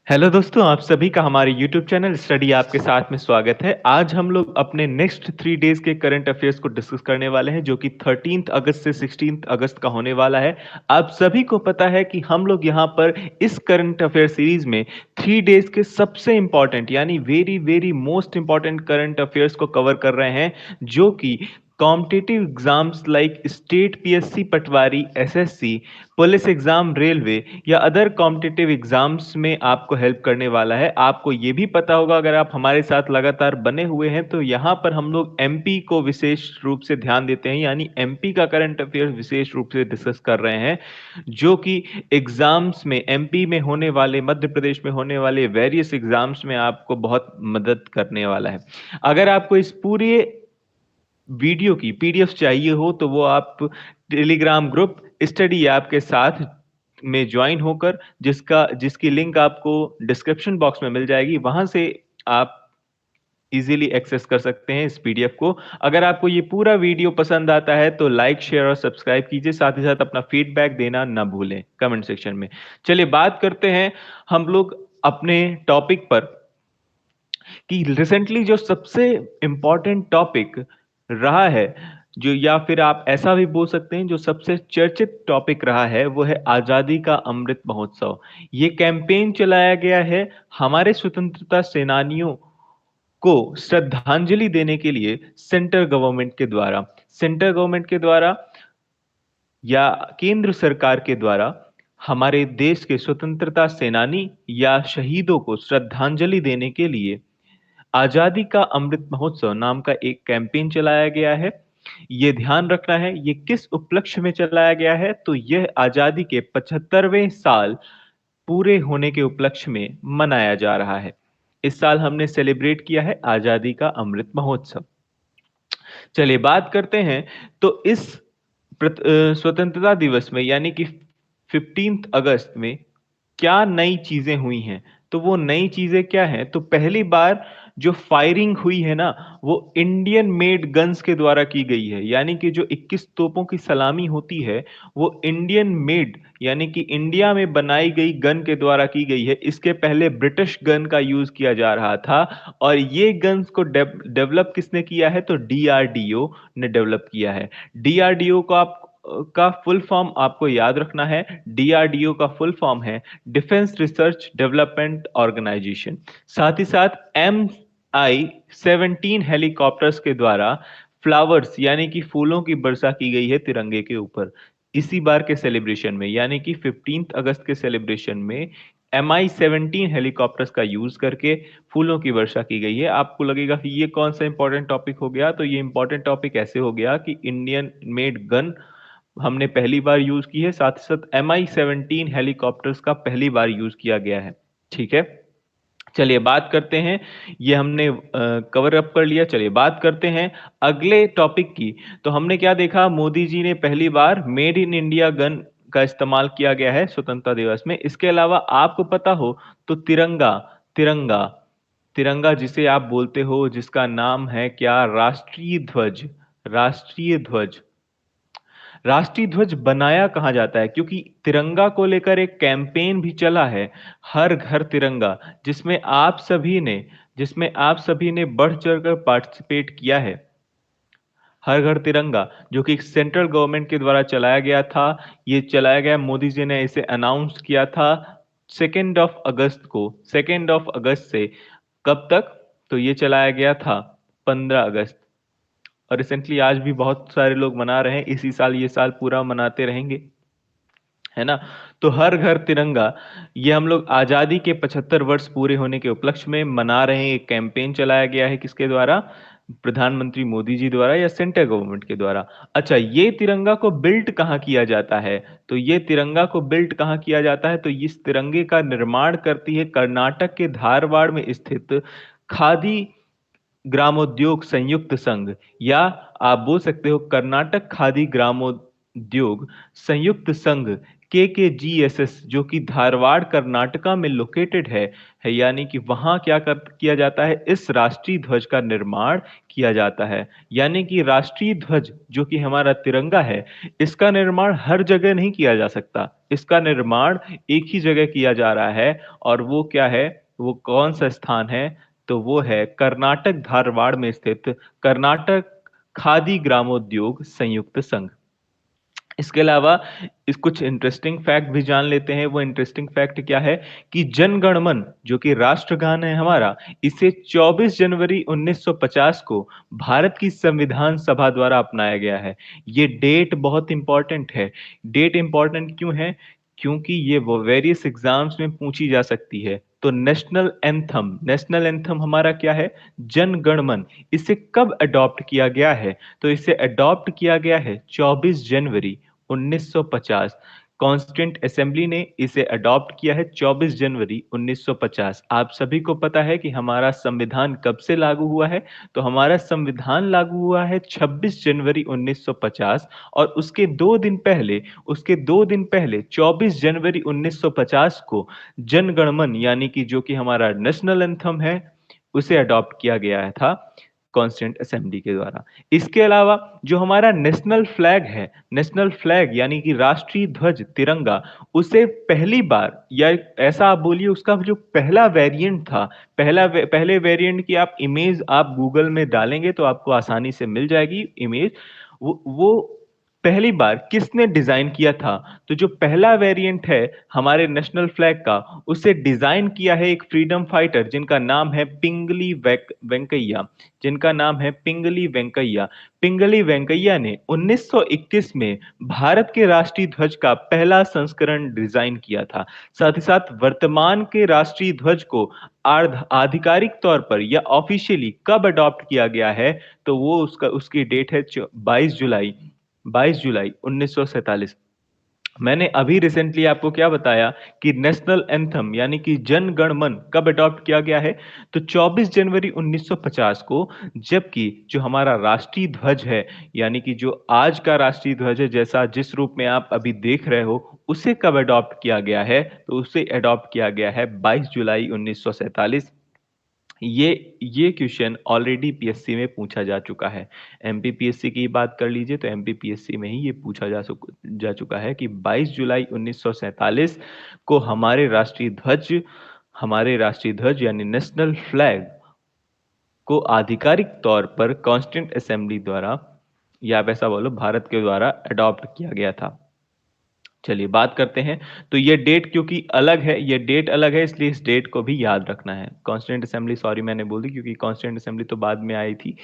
Hello दोस्तों, आप सभी का हमारे यूट्यूब चैनल स्टडी आपके साथ में स्वागत है। आज हम लोग अपने नेक्स्ट 3 डेज़ के करंट अफेयर्स को डिस्कस करने वाले हैं, जो कि 13th अगस्त से 16th अगस्त का होने वाला है। आप सभी को पता है कि हम लोग यहाँ पर इस करंट अफेयर सीरीज़ में 3 डेज़ के सबसे इम्पोर्टेंट यानी very most important current affairs को कवर कर रहे हैं, जो कि competitive exams like state PSC Patwari, SSC, police exam, railway या अदर कॉम्पिटिटिव एग्जाम्स में आपको हेल्प करने वाला है। आपको ये भी पता होगा, अगर आप हमारे साथ लगातार बने हुए हैं, तो यहाँ पर हम लोग एमपी को विशेष रूप से ध्यान देते हैं, यानी एमपी का करंट अफेयर विशेष रूप से डिस्कस कर रहे हैं, जो कि एग्जाम्स में एमपी में होने वाले, मध्य प्रदेश में होने वाले वेरियस एग्जाम्स में आपको बहुत मदद करने वाला है। अगर आपको इस पूरे वीडियो की पीडीएफ चाहिए हो, तो वो आप टेलीग्राम ग्रुप स्टडी ऐप के साथ में ज्वाइन होकर, जिसकी लिंक आपको डिस्क्रिप्शन बॉक्स में मिल जाएगी, वहां से आप इजीली एक्सेस कर सकते हैं इस पीडीएफ को। अगर आपको ये पूरा वीडियो पसंद आता है तो लाइक, शेयर और सब्सक्राइब कीजिए। साथ ही साथ अपना फीडबैक देना ना भूलें कमेंट सेक्शन में। चलिए बात करते हैं हम लोग अपने टॉपिक पर, कि रिसेंटली जो सबसे इंपॉर्टेंट टॉपिक रहा है, जो या फिर आप ऐसा भी बोल सकते हैं जो सबसे चर्चित टॉपिक रहा है, वो है आजादी का अमृत महोत्सव। ये कैंपेन चलाया गया है हमारे स्वतंत्रता सेनानियों को श्रद्धांजलि देने के लिए सेंटर गवर्नमेंट के द्वारा या केंद्र सरकार के द्वारा हमारे देश के स्वतंत्रता सेनानी या शहीदों को श्रद्धांजलि देने के लिए आजादी का अमृत महोत्सव नाम का एक कैंपेन चलाया गया है। ये ध्यान रखना है, ये किस उपलक्ष्य में चलाया गया है, तो यह आजादी के 75वें साल पूरे होने के उपलक्ष्य में मनाया जा रहा है। इस साल हमने सेलिब्रेट किया है आजादी का अमृत महोत्सव। चलिए बात करते हैं, तो इस स्वतंत्रता दिवस में यानी कि 15th अगस्त में क्या नई चीजें हुई हैं, तो वो नई चीजें क्या हैं? तो पहली बार जो फायरिंग हुई है ना, वो इंडियन मेड गन्स के द्वारा की गई है। यानी कि जो 21 तोपों की सलामी होती है, वो इंडियन मेड यानी कि इंडिया में बनाई गई गन के द्वारा की गई है। इसके पहले ब्रिटिश गन का यूज किया जा रहा था, और ये गन्स को डेवलप किसने किया है? तो डीआरडीओ ने डेवलप किया है। डीआरडीओ का फुल फॉर्म आपको याद रखना है। डीआरडीओ का फुल फॉर्म है डिफेंस रिसर्च डेवलपमेंट ऑर्गेनाइजेशन। साथ ही साथ MI-17 हेलीकॉप्टर्स के द्वारा फ्लावर्स यानी कि फूलों की वर्षा की गई है तिरंगे के ऊपर। इसी बार के सेलिब्रेशन में यानी कि 15th अगस्त के सेलिब्रेशन में MI-17 हेलीकॉप्टर्स का यूज करके फूलों की वर्षा की गई है। आपको लगेगा कि ये कौन सा इंपॉर्टेंट टॉपिक हो गया, तो ये इंपॉर्टेंट टॉपिक ऐसे हो गया कि इंडियन मेड गन हमने पहली बार यूज की है, साथ ही साथ MI-17 हेलीकॉप्टर्स का पहली बार यूज किया गया है। ठीक है, चलिए बात करते हैं। ये हमने कवर अप कर लिया। चलिए बात करते हैं अगले टॉपिक की। तो हमने क्या देखा, मोदी जी ने पहली बार मेड इन इंडिया गन का इस्तेमाल किया गया है स्वतंत्रता दिवस में। इसके अलावा आपको पता हो तो तिरंगा तिरंगा तिरंगा जिसे आप बोलते हो, जिसका नाम है क्या, राष्ट्रीय ध्वज। राष्ट्रीय ध्वज राष्ट्रीय ध्वज बनाया कहाँ जाता है? क्योंकि तिरंगा को लेकर एक कैंपेन भी चला है, हर घर तिरंगा, जिसमें आप सभी ने बढ़ चढ़कर पार्टिसिपेट किया है। हर घर तिरंगा जो कि सेंट्रल गवर्नमेंट के द्वारा चलाया गया था। ये चलाया गया, मोदी जी ने इसे अनाउंस किया था 2 अगस्त को। 2 अगस्त से कब तक? तो ये चलाया गया था 15 अगस्त। और रिसेंटली आज भी बहुत सारे लोग मना रहे हैं, इसी साल ये साल पूरा मनाते रहेंगे, है ना। तो हर घर तिरंगा, ये हम लोग आजादी के 75 वर्ष पूरे होने के उपलक्ष्य में मना रहे हैं। एक कैंपेन चलाया गया है, किसके द्वारा? प्रधानमंत्री मोदी जी द्वारा या सेंट्रल गवर्नमेंट के द्वारा। अच्छा, ये तिरंगा को बिल्ट कहाँ किया जाता है? तो ये तिरंगा को बिल्ट कहाँ किया जाता है? तो इस तिरंगे का निर्माण करती है कर्नाटक के धारवाड़ में स्थित खादी ग्रामोद्योग संयुक्त संघ, या आप बोल सकते हो कर्नाटक खादी ग्रामोद्योग संयुक्त संघ KKGSS जो कि धारवाड़ कर्नाटका में लोकेटेड है यानी कि वहां क्या किया जाता है, इस राष्ट्रीय ध्वज का निर्माण किया जाता है। यानी कि राष्ट्रीय ध्वज जो कि हमारा तिरंगा है, इसका निर्माण हर जगह नहीं किया जा सकता, इसका निर्माण एक ही जगह किया जा रहा है। और वो क्या है, वो कौन सा स्थान है, तो वो है कर्नाटक धारवाड़ में स्थित कर्नाटक खादी ग्रामोद्योग संयुक्त संघ। इसके अलावा इस कुछ इंटरेस्टिंग फैक्ट भी जान लेते हैं। वो इंटरेस्टिंग फैक्ट क्या है कि जन गण मन जो कि राष्ट्रगान है हमारा, इसे 24 जनवरी 1950 को भारत की संविधान सभा द्वारा अपनाया गया है। ये डेट बहुत इंपॉर्टेंट है। डेट इंपॉर्टेंट क्यों है? क्योंकि ये वो वेरियस एग्जाम्स में पूछी जा सकती है। तो नेशनल एंथम हमारा क्या है, जन गण मन, इसे कब अडॉप्ट किया गया है? तो इसे अडॉप्ट किया गया है 24 जनवरी 1950। कॉन्स्टिट्यूंट असेंबली ने इसे अडॉप्ट किया है 24 जनवरी 1950। आप सभी को पता है कि हमारा संविधान कब से लागू हुआ है? तो हमारा संविधान लागू हुआ है 26 जनवरी 1950। और उसके दो दिन पहले 24 जनवरी 1950 को जनगणमन यानी कि जो कि हमारा नेशनल एंथम है, उसे अडॉप्ट किया गया था कॉन्स्टिट्यूंट असेंबली के द्वारा। इसके अलावा जो हमारा नेशनल फ्लैग है, नेशनल फ्लैग यानी कि राष्ट्रीय ध्वज तिरंगा, उसे पहली बार, या ऐसा आप बोलिए उसका जो पहला वेरिएंट था, पहले वेरिएंट की आप इमेज आप गूगल में डालेंगे तो आपको आसानी से मिल जाएगी इमेज। वो पहली बार किसने डिजाइन किया था? तो जो पहला वेरिएंट है हमारे नेशनल फ्लैग का, उसे डिजाइन किया है एक फ्रीडम फाइटर जिनका नाम है पिंगली वेंकैया, जिनका नाम है पिंगली वेंकैया। पिंगली वेंकैया ने 1921 में भारत के राष्ट्रीय ध्वज का पहला संस्करण डिजाइन किया था। साथ ही साथ वर्तमान के राष्ट्रीय ध्वज को आधिकारिक तौर पर या ऑफिशियली कब अडॉप्ट किया गया है? तो वो उसकी डेट है 22 जुलाई 1947। मैंने अभी रिसेंटली आपको क्या बताया कि नेशनल एंथम यानी कि जन गण मन कब अडॉप्ट किया गया है? तो 24 जनवरी 1950 को। जबकि जो हमारा राष्ट्रीय ध्वज है, यानी कि जो आज का राष्ट्रीय ध्वज है, जैसा जिस रूप में आप अभी देख रहे हो, उसे कब अडॉप्ट किया गया है? तो उसे अडॉप्ट किया गया है 22 जुलाई 1947। ये क्वेश्चन ऑलरेडी पीएससी में पूछा जा चुका है। एमपीपीएससी की बात कर लीजिए तो एमपीपीएससी में ही ये पूछा जा चुका है कि 22 जुलाई 1947 को हमारे राष्ट्रीय ध्वज यानी नेशनल फ्लैग को आधिकारिक तौर पर कॉन्स्टिट्यूंट असेंबली द्वारा, या आप ऐसा बोलो भारत के द्वारा अडॉप्ट किया गया था। चलिए बात करते हैं। तो ये डेट क्योंकि अलग है, ये डेट अलग है, इसलिए इस डेट को भी याद रखना है। कॉन्स्टिट्यूंट असेंबली, सॉरी मैंने बोल दी क्योंकि कॉन्स्टिट्यूंट असेंबली तो बाद में आई थी।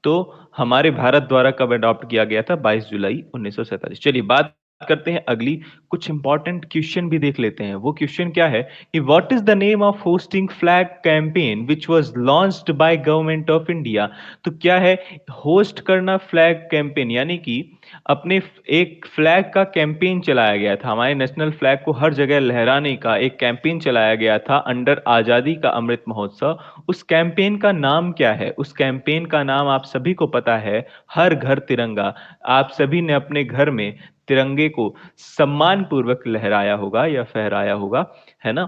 तो हमारे भारत द्वारा कब अडॉप्ट किया गया था? 22 जुलाई 1947। चलिए बात करते हैं अगली, कुछ इंपॉर्टेंट क्वेश्चन भी देख लेते हैं। वो क्वेश्चन क्या है कि what is the name of hosting flag campaign which was launched by government of India? तो क्या है होस्ट करना फ्लैग कैंपेन, यानी कि अपने एक फ्लैग का कैंपेन चलाया गया था, हमारे नेशनल फ्लैग को हर जगह लहराने का एक कैंपेन चलाया गया था अंडर आजादी का अमृत महोत्सव। उस कैंपेन का नाम क्या है? उस कैंपेन का नाम आप सभी को पता है, हर घर तिरंगा। आप सभी ने अपने घर में तिरंगे को सम्मान पूर्वक लहराया होगा या फहराया होगा, है ना?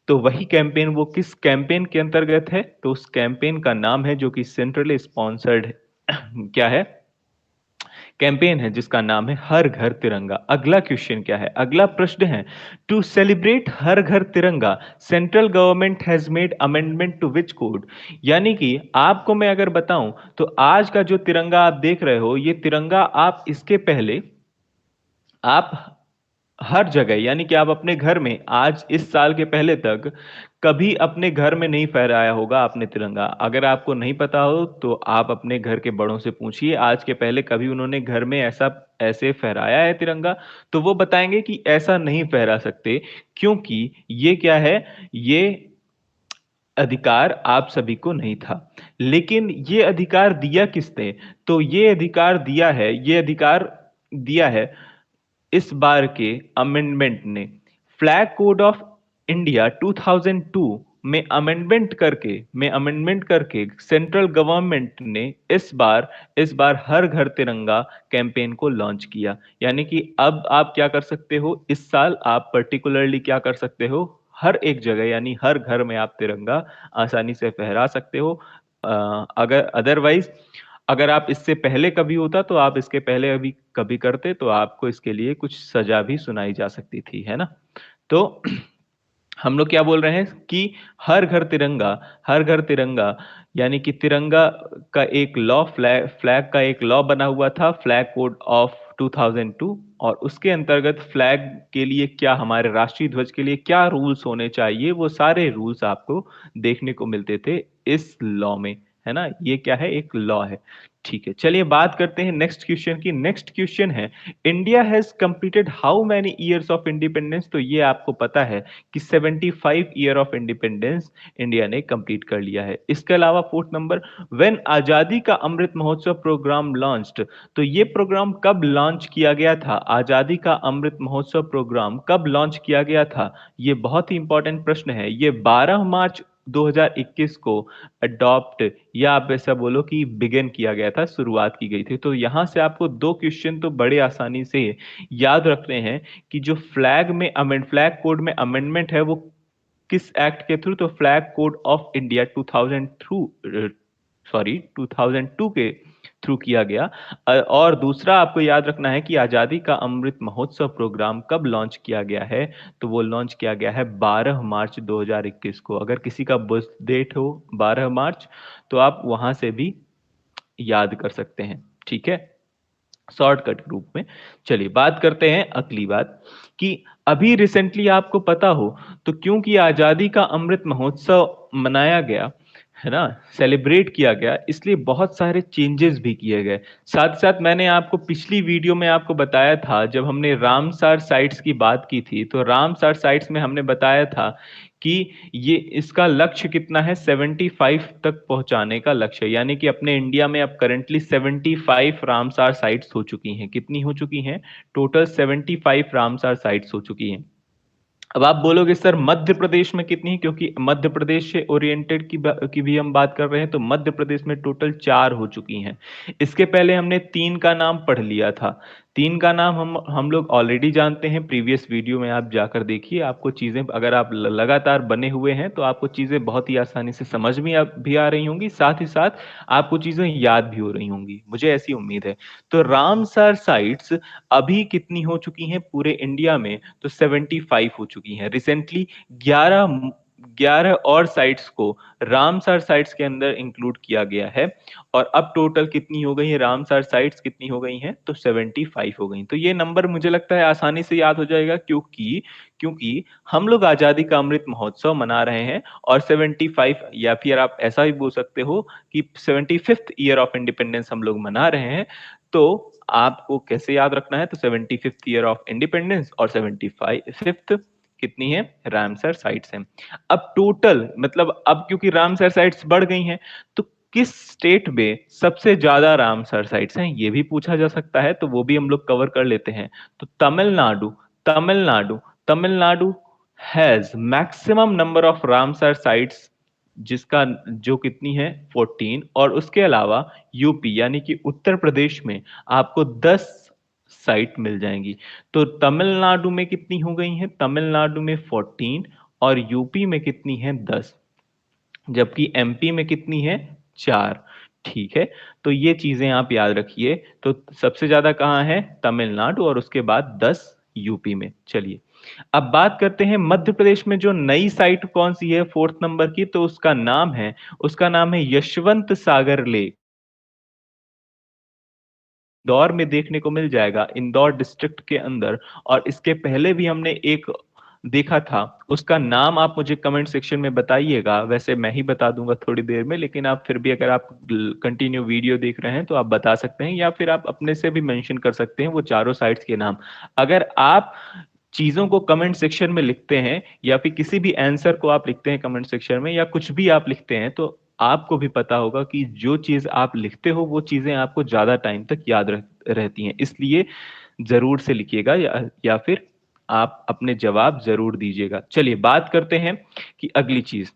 तो वही कैंपेन, वो किस कैंपेन के अंतर्गत है? तो उस कैंपेन का नाम है जो कि सेंट्रली स्पॉन्सर्ड क्या है, कैंपेन है जिसका नाम है हर घर तिरंगा। अगला क्वेश्चन क्या है, अगला प्रश्न है, to celebrate Har Ghar Tiranga central government has made amendment to which code? यानी कि आपको मैं अगर बताऊं तो आज का जो तिरंगा आप देख रहे हो, ये तिरंगा आप इसके पहले आप हर जगह, यानी कि आप अपने घर में आज इस साल के पहले तक कभी अपने घर में नहीं फहराया होगा आपने तिरंगा। अगर आपको नहीं पता हो तो आप अपने घर के बड़ों से पूछिए, आज के पहले कभी उन्होंने घर में ऐसे फहराया है तिरंगा? तो वो बताएंगे कि ऐसा नहीं फहरा सकते, क्योंकि ये क्या है, ये अधिकार आप सभी को नहीं था। लेकिन ये अधिकार दिया किसने? तो ये अधिकार दिया है इस बार के अमेंडमेंट ने। फ्लैग कोड ऑफ इंडिया 2002 में अमेंडमेंट करके सेंट्रल गवर्नमेंट ने इस बार हर घर तिरंगा कैंपेन को लॉन्च किया। यानी कि अब आप क्या कर सकते हो, इस साल आप पर्टिकुलरली क्या कर सकते हो, हर एक जगह यानी हर घर में आप तिरंगा आसानी से फहरा सकते हो। अगर अदरवाइज अगर आप इससे पहले कभी होता तो आप इसके पहले अभी कभी करते तो आपको इसके लिए कुछ सजा भी सुनाई जा सकती थी, है ना। तो हम लोग क्या बोल रहे हैं कि हर घर तिरंगा, हर घर तिरंगा, यानी कि तिरंगा का एक लॉ, फ्लैग का एक लॉ बना हुआ था, फ्लैग कोड ऑफ 2002। और उसके अंतर्गत फ्लैग के लिए क्या, हमारे राष्ट्रीय ध्वज के लिए क्या रूल्स होने चाहिए, वो सारे रूल्स आपको देखने को मिलते थे इस लॉ में, है ना। ये क्या है, एक लॉ है। ठीक है, चलिए बात करते हैं नेक्स्ट क्वेश्चन की। नेक्स्ट क्वेश्चन है, India has completed how many years of independence. तो ये आपको पता है कि 75 ईयर ऑफ इंडिपेंडेंस इंडिया ने कंप्लीट कर लिया है। इसके अलावा फोर्थ नंबर, व्हेन आजादी का अमृत महोत्सव प्रोग्राम लॉन्च्ड। तो ये प्रोग्राम कब लॉन्च किया गया था, आजादी का अमृत महोत्सव प्रोग्राम कब लॉन्च किया गया था, ये बहुत ही इंपॉर्टेंट प्रश्न है। ये 12 मार्च 2021 को अडॉप्ट, या आप ऐसा बोलो कि बिगिन किया गया था, शुरुआत की गई थी। तो यहां से आपको दो क्वेश्चन तो बड़े आसानी से याद रखने हैं कि जो फ्लैग कोड में अमेंडमेंट है वो किस एक्ट के थ्रू, तो फ्लैग कोड ऑफ इंडिया 2002 के थ्रू किया गया। और दूसरा आपको याद रखना है कि आजादी का अमृत महोत्सव प्रोग्राम कब लॉन्च किया गया है, तो वो लॉन्च किया गया है 12 मार्च 2021 को। अगर किसी का बर्थ डेट हो 12 मार्च तो आप वहां से भी याद कर सकते हैं, ठीक है, शॉर्टकट रूप में। चलिए बात करते हैं अगली बात कि अभी रिसेंटली आपको पता हो तो क्योंकि आजादी का अमृत महोत्सव मनाया गया, है ना, सेलिब्रेट किया गया, इसलिए बहुत सारे चेंजेस भी किए गए। साथ साथ मैंने आपको पिछली वीडियो में आपको बताया था, जब हमने रामसार साइट्स की बात की थी, तो रामसार साइट्स में हमने बताया था कि ये इसका लक्ष्य कितना है, 75 तक पहुंचाने का लक्ष्य। यानी कि अपने इंडिया में अब करेंटली 75 रामसार साइट्स हो चुकी हैं। कितनी हो चुकी हैं, टोटल 75 रामसार साइट्स हो चुकी हैं। अब आप बोलोगे सर मध्य प्रदेश में कितनी है, क्योंकि मध्य प्रदेश से ओरिएंटेड की भी हम बात कर रहे हैं, तो मध्य प्रदेश में टोटल 4 हो चुकी हैं। इसके पहले हमने 3 का नाम पढ़ लिया था। 3 का नाम हम लोग ऑलरेडी जानते हैं, प्रीवियस वीडियो में आप जाकर देखिए, आपको चीजें, अगर आप लगातार बने हुए हैं तो आपको चीजें बहुत ही आसानी से समझ में भी आ रही होंगी, साथ ही साथ आपको चीजें याद भी हो रही होंगी, मुझे ऐसी उम्मीद है। तो रामसर साइट्स अभी कितनी हो चुकी हैं पूरे इंडिया में, तो 75 हो चुकी हैं। रिसेंटली 11 और साइट्स को रामसर साइट्स के अंदर इंक्लूड किया गया है। और अब टोटल कितनी हो गई है, रामसर साइट्स कितनी हो गई हैं, तो 75 हो गई। तो ये नंबर मुझे लगता है आसानी से याद हो जाएगा, क्योंकि क्योंकि हम लोग आजादी का अमृत महोत्सव मना रहे हैं और 75, या फिर आप ऐसा भी बोल सकते हो कि 75th ईयर ऑफ इंडिपेंडेंस हम लोग मना रहे हैं। तो आपको कैसे याद रखना है, तो 75th ईयर ऑफ इंडिपेंडेंस और 75th कितनी है, रामसर साइट्स हैं। अब टोटल मतलब अब क्योंकि रामसर साइट्स बढ़ गई हैं, तो किस स्टेट में सबसे ज्यादा रामसर साइट्स हैं, ये भी पूछा जा सकता है, तो वो भी हम लोग कवर कर लेते हैं। तो Tamil Nadu, Tamil Nadu Tamil Nadu has maximum number of Ramsar sites, जिसका जो कितनी है 14। और उसके अलावा यूपी यानी कि उत्तर प्रदेश में आपको 10 साइट मिल जाएंगी। तो तमिलनाडु में कितनी हो गई हैं, तमिलनाडु में 14 और यूपी में कितनी है 10, जबकि एमपी में कितनी है 4। ठीक है, तो ये चीजें आप याद रखिए। तो सबसे ज्यादा कहाँ है, तमिलनाडु, और उसके बाद 10 यूपी में। चलिए अब बात करते हैं मध्य प्रदेश में जो नई साइट कौन सी है फोर्थ नंबर की, तो उसका नाम है यशवंत सागर लेक। इंदौर में देखने को मिल जाएगा, इंदौर डिस्ट्रिक्ट के अंदर। और इसके पहले भी हमने एक देखा था, उसका नाम आप मुझे कमेंट सेक्शन में बताइएगा, वैसे मैं ही बता दूंगा थोड़ी देर में, लेकिन आप फिर भी अगर आप कंटिन्यू वीडियो देख रहे हैं तो आप बता सकते हैं, या फिर आप अपने से भी मेंशन कर सकते हैं वो चारों साइट्स के नाम। अगर आप चीजों को कमेंट सेक्शन में लिखते हैं, या फिर किसी भी आंसर को आप लिखते हैं कमेंट सेक्शन में, या कुछ भी आप लिखते हैं, तो आपको भी पता होगा कि जो चीज आप लिखते हो वो चीजें आपको ज्यादा टाइम तक याद रहती हैं। इसलिए जरूर से लिखिएगा, या फिर आप अपने जवाब जरूर दीजिएगा। चलिए बात करते हैं कि अगली चीज,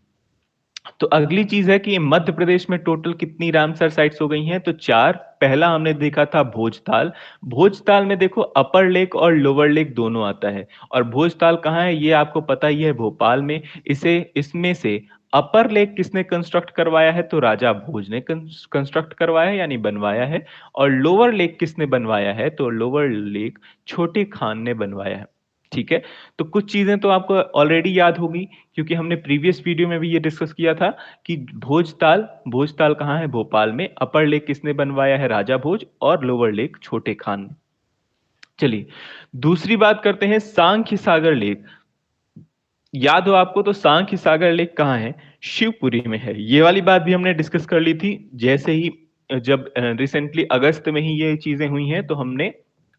तो अगली चीज है कि मध्य प्रदेश में टोटल कितनी रामसर साइट्स हो गई हैं, तो 4। पहला हमने देखा था भोजताल। भोजताल में देखो अपर लेक और लोअर लेक दोनों आता है, और भोजताल कहाँ है ये आपको पता ही है, भोपाल में। इसे इसमें से अपर लेक किसने कंस्ट्रक्ट करवाया है, तो राजा भोज ने कंस्ट्रक्ट करवाया है यानी बनवाया है। और लोअर लेक किसने बनवाया है, तो लोअर लेक छोटे खान ने बनवाया है। ठीक है, तो कुछ चीजें तो आपको ऑलरेडी याद होगी, क्योंकि हमने प्रीवियस वीडियो में भी ये डिस्कस किया था कि भोजताल, भोजताल कहाँ है, भोपाल में। अपर लेक किसने बनवाया है, राजा भोज, और लोअर लेक छोटे खान ने। चलिए दूसरी बात करते हैं, सांख्य सागर लेक। याद हो आपको तो सांख्य सागर लेक कहाँ है, शिवपुरी में है। ये वाली बात भी हमने डिस्कस कर ली थी, जैसे ही जब रिसेंटली अगस्त में ही ये चीजें हुई हैं, तो हमने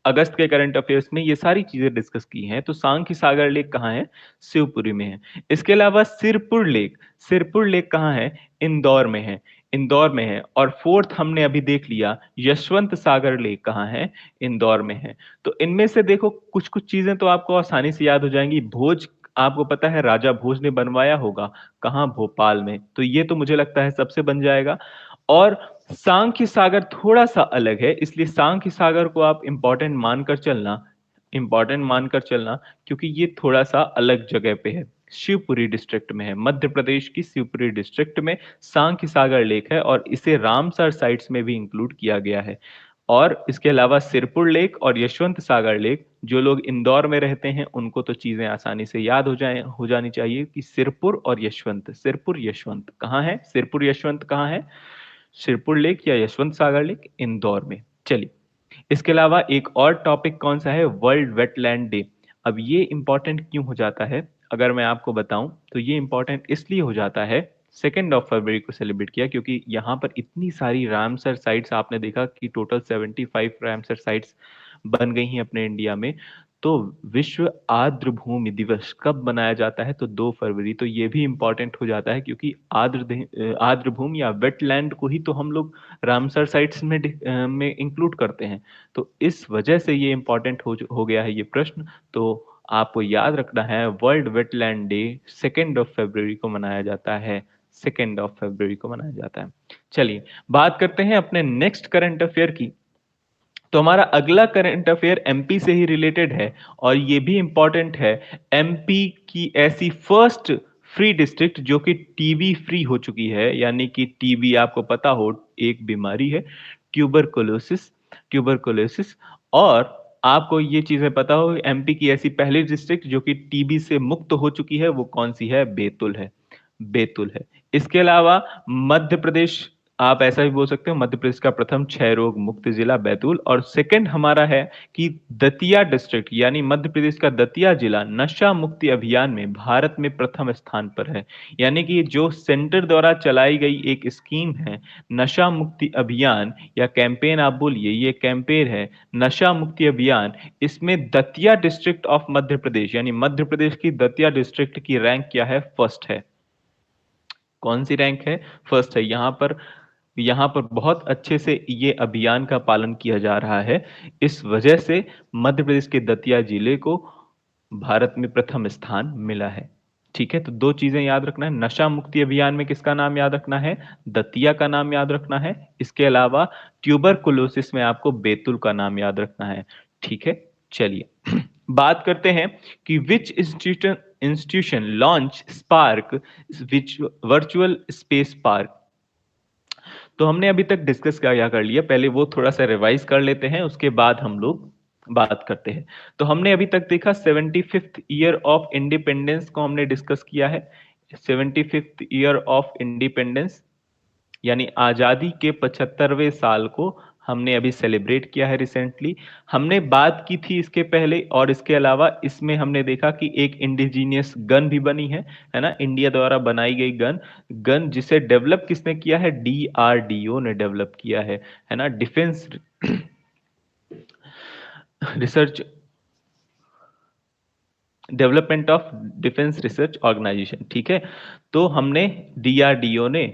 अगस्त के करंट अफेयर्स में ये सारी चीजें डिस्कस की हैं। तो सांख्य सागर लेक कहाँ है, शिवपुरी में है। इसके अलावा सिरपुर लेक, सिरपुर लेक कहाँ है, इंदौर में है, इंदौर में है। और फोर्थ हमने अभी देख लिया, यशवंत सागर लेक कहाँ है, इंदौर में है। तो इनमें से देखो कुछ कुछ चीजें तो आपको आसानी से याद हो जाएंगी। भोज आपको पता है राजा भोज ने बनवाया होगा, कहाँ, भोपाल में, तो ये तो मुझे लगता है सबसे बन जाएगा। और सांख्य सागर थोड़ा सा अलग है, इसलिए सांख्य सागर को आप इंपॉर्टेंट मानकर चलना, इंपॉर्टेंट मानकर चलना, क्योंकि ये थोड़ा सा अलग जगह पे है, शिवपुरी डिस्ट्रिक्ट में है। मध्य प्रदेश की शिवपुरी डिस्ट्रिक्ट में सांख्य सागर लेक है, और इसे रामसर साइट्स में भी इंक्लूड किया गया है। और इसके अलावा सिरपुर लेक और यशवंत सागर लेक, जो लोग इंदौर में रहते हैं उनको तो चीजें आसानी से याद हो जानी चाहिए कि सिरपुर और यशवंत, सिरपुर यशवंत कहाँ है, सिरपुर यशवंत कहाँ है, सिरपुर लेक या यशवंत सागर लेक, इंदौर में। चलिए इसके अलावा एक और टॉपिक कौन सा है, वर्ल्ड वेटलैंड डे। अब ये इंपॉर्टेंट क्यों हो जाता है, अगर मैं आपको बताऊं तो ये इंपॉर्टेंट इसलिए हो जाता है, 2 फरवरी को सेलिब्रेट किया, क्योंकि यहाँ पर इतनी सारी रामसर साइट्स, आपने देखा कि टोटल 75 रामसर साइट्स बन गई हैं अपने इंडिया में। तो विश्व आर्द्र भूमि दिवस कब मनाया जाता है, तो 2 फरवरी। तो ये भी इंपॉर्टेंट हो जाता है, क्योंकि आर्द्र भूमि या वेटलैंड को ही तो हम लोग रामसर साइट्स में इंक्लूड करते हैं। तो इस वजह से ये इंपॉर्टेंट हो गया है ये प्रश्न। तो आपको याद रखना है, वर्ल्ड वेटलैंड डे 2 फरवरी को मनाया जाता है, 2 फरवरी को मनाया जाता है। चलिए बात करते हैं अपने नेक्स्ट करंट अफेयर की। तो हमारा अगला करंट अफेयर एमपी से ही रिलेटेड है, और ये भी इंपॉर्टेंट है। एमपी की ऐसी फर्स्ट फ्री डिस्ट्रिक्ट जो कि टीबी फ्री हो चुकी है, यानी कि टीबी आपको पता हो एक बीमारी है, ट्यूबरकुलोसिस, ट्यूबरकुलोसिस। और आपको ये चीजें पता हो, एमपी की ऐसी पहली डिस्ट्रिक्ट जो कि टीबी से मुक्त हो चुकी है, वो कौन सी है, बैतूल है, बैतूल है। इसके अलावा मध्य प्रदेश, आप ऐसा भी बोल सकते हो, मध्य प्रदेश का प्रथम क्षय रोग मुक्त जिला बैतूल। और सेकंड हमारा है कि दतिया डिस्ट्रिक्ट, यानी मध्य प्रदेश का दतिया जिला नशा मुक्ति अभियान में भारत में प्रथम स्थान पर है। यानी कि जो सेंटर द्वारा चलाई गई एक स्कीम है, नशा मुक्ति अभियान, या कैंपेन आप बोलिए, ये कैंपेन है नशा मुक्ति अभियान। इसमें दतिया डिस्ट्रिक्ट ऑफ मध्य प्रदेश, यानी मध्य प्रदेश की दतिया डिस्ट्रिक्ट की रैंक क्या है, फर्स्ट है। कौन सी रैंक है, फर्स्ट है। यहाँ पर बहुत अच्छे से ये अभियान का पालन किया जा रहा है। इस वजह से मध्य प्रदेश के दतिया जिले को भारत में प्रथम स्थान मिला है। ठीक है, तो दो चीजें याद रखना है, नशा मुक्ति अभियान में किसका नाम याद रखना है, दतिया का नाम याद रखना है। इसके अलावा ट्यूबरकुलोसिस में आपको बैतूल का नाम याद रखना है। ठीक है, चलिए बात करते हैं कि विच इंस्टीट्यूशन लॉन्च स्पार्क विच वर्चुअल स्पेस पार्क। तो हमने अभी तक डिस्कस क्या कर लिया, पहले वो थोड़ा सा रिवाइज कर लेते हैं, उसके बाद हम लोग बात करते हैं। तो हमने अभी तक देखा 75th ईयर ऑफ इंडिपेंडेंस को हमने डिस्कस किया है। 75th ईयर ऑफ इंडिपेंडेंस यानी आजादी के 75वें साल को हमने अभी सेलिब्रेट किया है रिसेंटली। हमने बात की थी इसके पहले, और इसके अलावा इसमें हमने देखा कि एक इंडिजीनियस गन भी बनी है ना, इंडिया द्वारा बनाई गई गन, गन जिसे डेवलप किसने किया है, डीआरडीओ ने डेवलप किया है ना, defence research, development of defence research organisation. ठीक है, तो हमने डीआरडीओ ने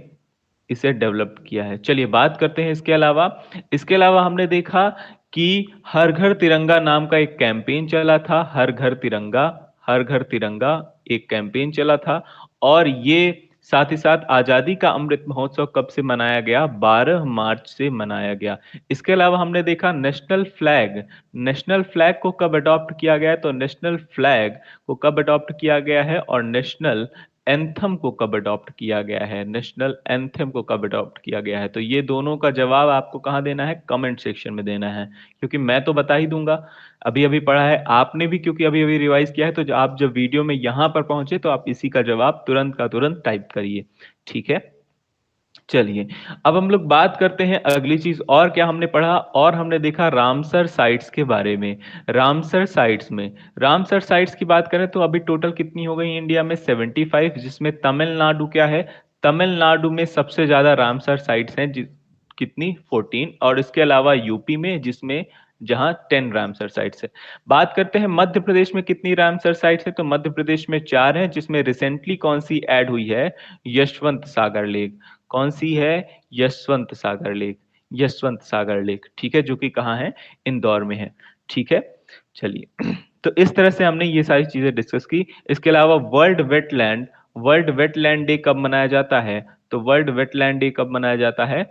इसे डेवलप किया है। चलिए बात करते हैं इसके अलावा हमने देखा कि हर घर तिरंगा नाम का एक कैंपेन चला था, हर घर तिरंगा, हर घर तिरंगा एक कैंपेन चला था। और ये साथ ही साथ आजादी का अमृत महोत्सव कब से मनाया गया? 12 मार्च से मनाया गया। इसके अलावा हमने देखा नेशनल फ्लैग को कब अडॉप्ट किया गया है? तो नेशनल फ्लैग को कब अडॉप्ट किया गया है और नेशनल एंथम को कब अडॉप्ट किया गया है? नेशनल एंथम को कब अडॉप्ट किया गया है? तो ये दोनों का जवाब आपको कहाँ देना है? कमेंट सेक्शन में देना है, क्योंकि मैं तो बता ही दूंगा, अभी अभी पढ़ा है आपने भी, क्योंकि अभी अभी रिवाइज किया है, तो आप जब वीडियो में यहां पर पहुंचे तो आप इसी का जवाब तुरंत का तुरंत टाइप करिए। ठीक है, चलिए अब हम लोग बात करते हैं अगली चीज, और क्या हमने पढ़ा, और हमने देखा रामसर साइट्स के बारे में। रामसर साइट्स की बात करें तो अभी टोटल कितनी हो गई इंडिया में? 75, जिसमें तमिलनाडु क्या है? तमिलनाडु में सबसे ज्यादा रामसर साइट्स हैं, कितनी? 14। और इसके अलावा यूपी में, जिसमें जहां 10 रामसर साइट्स है। बात करते हैं मध्य प्रदेश में कितनी रामसर साइट्स है? तो मध्य प्रदेश में 4 हैं, जिसमें रिसेंटली कौन सी ऐड हुई है? यशवंत सागर लेक। कौन सी है? यशवंत सागर लेक। यशवंत सागर लेक, ठीक है, जो कि कहाँ है? इंदौर में है। ठीक है, चलिए तो इस तरह से हमने ये सारी चीजें डिस्कस की। इसके अलावा वर्ल्ड वेटलैंड डे कब मनाया जाता है? तो वर्ल्ड वेटलैंड डे कब मनाया जाता है?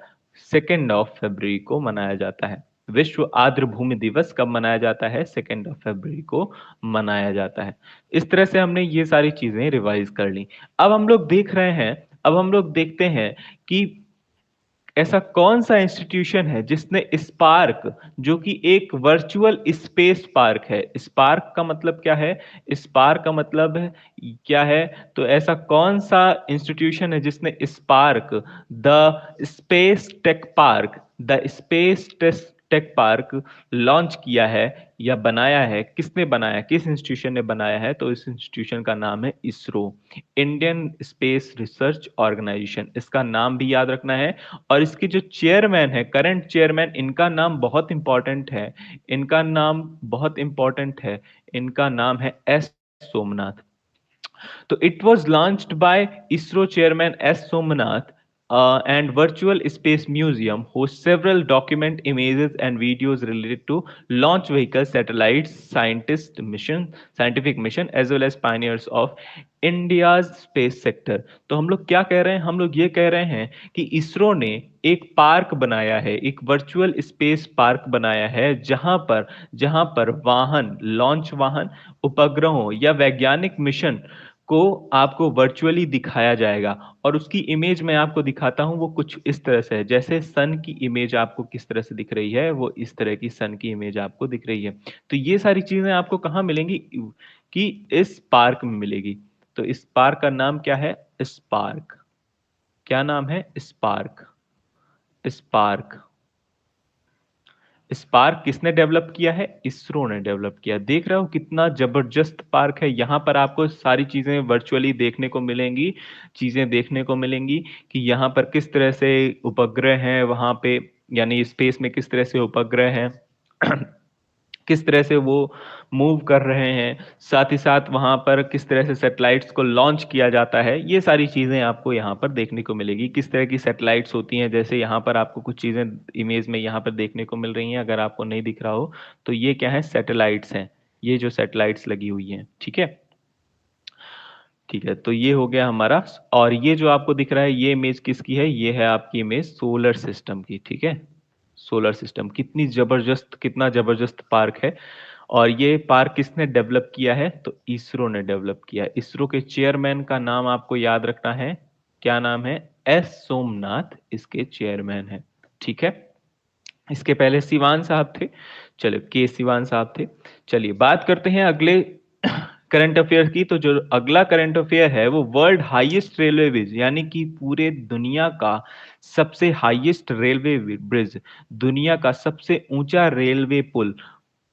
2 फरवरी को मनाया जाता है। विश्व आर्द्र भूमि दिवस कब मनाया जाता है? 2 फरवरी को मनाया जाता है। इस तरह से हमने ये सारी चीजें रिवाइज कर ली। अब हम लोग देख रहे हैं, अब हम लोग देखते हैं कि ऐसा कौन सा इंस्टीट्यूशन है जिसने स्पार्क, जो कि एक वर्चुअल स्पेस पार्क है, स्पार्क का मतलब क्या है? स्पार्क का मतलब है क्या है? तो ऐसा कौन सा इंस्टीट्यूशन है जिसने spark, the space tech park launch किया है या बनाया है? किसने बनाया, किस इंस्टीट्यूशन ने बनाया है? तो इस इंस्टीट्यूशन का नाम है ISRO, Indian space research organisation, इसका नाम भी याद रखना है। और इसके जो चेयरमैन है, करंट चेयरमैन, इनका नाम बहुत इंपॉर्टेंट है, इनका नाम बहुत इंपॉर्टेंट है, इनका नाम है एस सोमनाथ। तो it was launched by ISRO chairman S. Somnath, and Virtual Space Museum hosts several document images and videos related to launch vehicles, satellites, scientific mission, as well as pioneers of India's space sector. तो हम लोग क्या कह रहे हैं? हम लोग ये कह रहे हैं कि इसरो ने एक पार्क बनाया है, एक वर्चुअल स्पेस पार्क बनाया है, जहां पर लॉन्च वाहन, उपग्रहों या वैज्ञानिक मिशन को आपको वर्चुअली दिखाया जाएगा। और उसकी इमेज मैं आपको दिखाता हूं, वो कुछ इस तरह से है, जैसे सन की इमेज आपको किस तरह से दिख रही है, वो इस तरह की सन की इमेज आपको दिख रही है। तो ये सारी चीजें आपको कहाँ मिलेंगी? कि इस पार्क में मिलेगी। तो इस पार्क का नाम क्या है? स्पार्क। क्या नाम है? स्पार्क। स्पार्क। स्पार्क किसने डेवलप किया है? इसरो ने डेवलप किया। देख रहे हो कितना जबरदस्त पार्क है? यहाँ पर आपको सारी चीजें वर्चुअली देखने को मिलेंगी, चीजें देखने को मिलेंगी कि यहाँ पर किस तरह से उपग्रह हैं वहां पे, यानी स्पेस में किस तरह से उपग्रह हैं किस तरह से वो मूव कर रहे हैं, साथ ही साथ वहां पर किस तरह से सैटेलाइट्स को लॉन्च किया जाता है। ये सारी चीजें आपको यहाँ पर देखने को मिलेगी, किस तरह की सैटेलाइट्स होती हैं। जैसे यहाँ पर आपको कुछ चीजें इमेज में यहाँ पर देखने को मिल रही हैं, अगर आपको नहीं दिख रहा हो तो ये क्या है? सैटेलाइट्स हैं, ये जो सैटेलाइट्स लगी हुई हैं। ठीक है, ठीक है, तो ये हो गया हमारा। और ये जो आपको दिख रहा है, ये इमेज किसकी है? ये है आपकी इमेज सोलर सिस्टम की। ठीक है, सोलर सिस्टम, कितनी जबरदस्त, कितना जबरदस्त पार्क है। और ये पार्क किसने डेवलप किया है? तो इसरो ने डेवलप किया है। इसरो के चेयरमैन का नाम आपको याद रखना है। क्या नाम है? एस सोमनाथ इसके चेयरमैन है। ठीक है, इसके पहले सिवान साहब थे। चलो, के सिवान साहब थे। चलिए बात करते हैं अगले करंट अफेयर की। तो जो अगला करंट अफेयर है वो वर्ल्ड हाईएस्ट रेलवे ब्रिज, यानी कि पूरे दुनिया का सबसे हाईएस्ट रेलवे ब्रिज, दुनिया का सबसे ऊंचा रेलवे पुल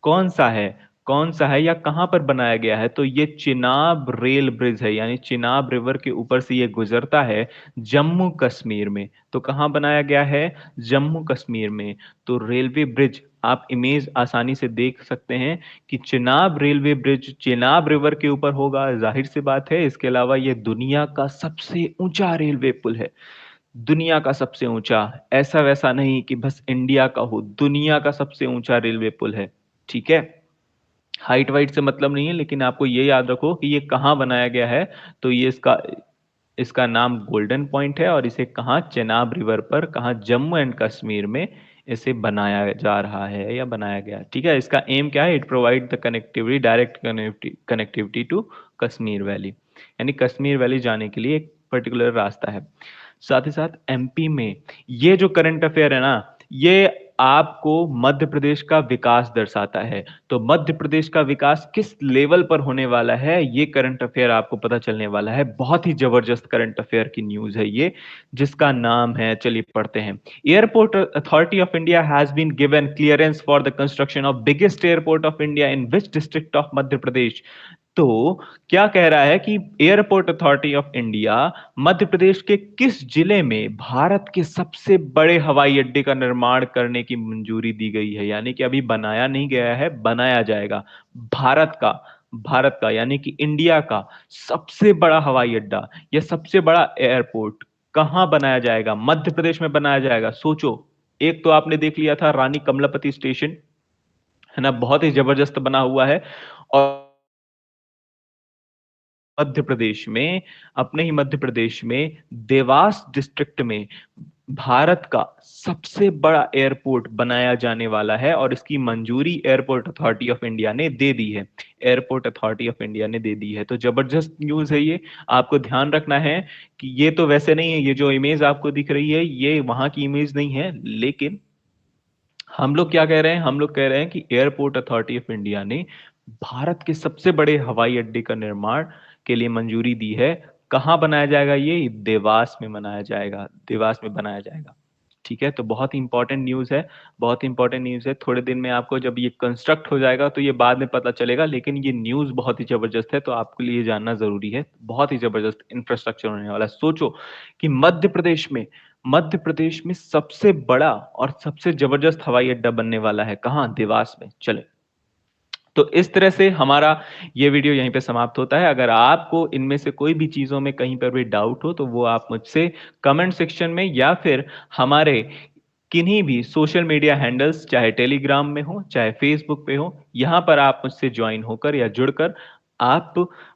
कौन सा है? कौन सा है या कहां पर बनाया गया है? तो ये चिनाब रेल ब्रिज है, यानी चिनाब रिवर के ऊपर से ये गुजरता है, जम्मू कश्मीर में। तो कहां बनाया गया है? जम्मू कश्मीर में। तो रेलवे ब्रिज आप इमेज आसानी से देख सकते हैं कि Chenab railway bridge Chenab river के ऊपर होगा, जाहिर सी बात है। इसके अलावा ये दुनिया का सबसे ऊंचा रेलवे पुल है, दुनिया का सबसे ऊंचा, ऐसा वैसा नहीं कि बस इंडिया का हो, दुनिया का सबसे ऊंचा रेलवे पुल है। ठीक है, हाइट वाइट से मतलब नहीं है, लेकिन आपको ये याद रखो कि ये कहाँ बनाया गया है। तो ये इसका इसका नाम गोल्डन पॉइंट है और इसे कहाँ चेनाब रिवर पर कहाँ जम्मू एंड कश्मीर में इसे बनाया जा रहा है या बनाया गया। ठीक है, इसका एम क्या है? It provide the connectivity, direct connectivity to Kashmir valley, यानी कश्मीर वैली जाने के लिए एक पर्टिकुलर रास्ता है। साथ ही साथ एमपी में ये जो करंट अफेयर है ना, ये आपको मध्य प्रदेश का विकास दर्शाता है। तो मध्य प्रदेश का विकास किस लेवल पर होने वाला है, ये करंट अफेयर आपको पता चलने वाला है। बहुत ही जबरदस्त करंट अफेयर की न्यूज है ये, जिसका नाम है, चलिए पढ़ते हैं। Airport authority of India has been given clearance for the construction of biggest airport of India in which district of Madhya Pradesh. तो क्या कह रहा है कि airport authority of India Madhya Pradesh के किस जिले में भारत के सबसे बड़े हवाई अड्डे का निर्माण करने की मंजूरी दी गई है। यानी कि अभी बनाया नहीं गया है, बनाया जाएगा। भारत का यानी कि इंडिया का सबसे बड़ा हवाई अड्डा या सबसे बड़ा एयरपोर्ट कहां बनाया जाएगा? मध्य प्रदेश में बनाया जाएगा। सोचो, एक तो आपने देख लिया था रानी कमलापति स्टेशन, है ना, बहुत ही जबरदस्त बना हुआ है। और मध्य प्रदेश में, अपने ही मध्य प्रदेश में देवास डिस्ट्रिक्ट में भारत का सबसे बड़ा एयरपोर्ट बनाया जाने वाला है और इसकी मंजूरी एयरपोर्ट अथॉरिटी ऑफ इंडिया ने दे दी है। एयरपोर्ट अथॉरिटी ऑफ इंडिया ने दे दी है। तो जबरदस्त न्यूज है ये। आपको ध्यान रखना है कि ये तो वैसे नहीं है, ये जो इमेज आपको दिख रही है ये वहां की इमेज नहीं है, लेकिन हम लोग क्या कह रहे हैं? हम लोग कह रहे हैं कि एयरपोर्ट अथॉरिटी ऑफ इंडिया ने भारत के सबसे बड़े हवाई अड्डे का निर्माण के लिए मंजूरी दी है। कहां बनाया जाएगा? ये देवास में बनाया जाएगा, देवास में बनाया जाएगा। ठीक है, तो बहुत ही इंपॉर्टेंट न्यूज है, बहुत ही इंपॉर्टेंट न्यूज है। थोड़े दिन में आपको जब ये कंस्ट्रक्ट हो जाएगा तो ये बाद में पता चलेगा, लेकिन ये न्यूज बहुत ही जबरदस्त है, तो आपके लिए जानना जरूरी है। बहुत ही जबरदस्त इंफ्रास्ट्रक्चर होने वाला है। सोचो कि मध्य प्रदेश में सबसे बड़ा और सबसे जबरदस्त हवाई अड्डा बनने वाला है। कहाँ? देवास में। चले, तो इस तरह से हमारा ये वीडियो यहीं पे समाप्त होता है। अगर आपको इनमें से कोई भी चीज़ों में कहीं पर भी डाउट हो तो वो आप मुझसे कमेंट सेक्शन में या फिर हमारे किन्हीं भी सोशल मीडिया हैंडल्स, चाहे टेलीग्राम में हो चाहे फेसबुक पे हो, यहाँ पर आप मुझसे ज्वाइन होकर या जुड़कर आप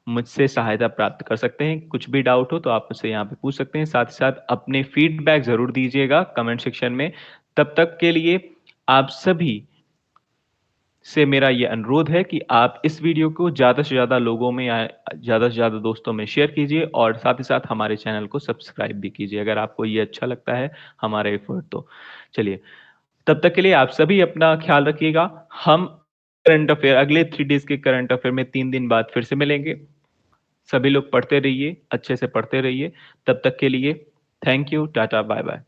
मुझसे सहायता प्राप्त कर सकते हैं। कुछ भी डाउट हो तो आप मुझसे यहाँ पे पूछ सकते हैं। साथ ही साथ अपने फीडबैक ज़रूर दीजिएगा कमेंट सेक्शन में। तब तक के लिए आप सभी से मेरा ये अनुरोध है कि आप इस वीडियो को ज़्यादा से ज़्यादा लोगों में या ज़्यादा से ज़्यादा दोस्तों में शेयर कीजिए और साथ ही साथ हमारे चैनल को सब्सक्राइब भी कीजिए अगर आपको ये अच्छा लगता है हमारा एफर्ट तो। चलिए, तब तक के लिए आप सभी अपना ख्याल रखिएगा। हम करंट अफेयर अगले 3 डेज़ के करंट अफेयर में 3 दिन बाद फिर से मिलेंगे। सभी लोग पढ़ते रहिए, अच्छे से पढ़ते रहिए। तब तक के लिए थैंक यू, टाटा, बाय-बाय।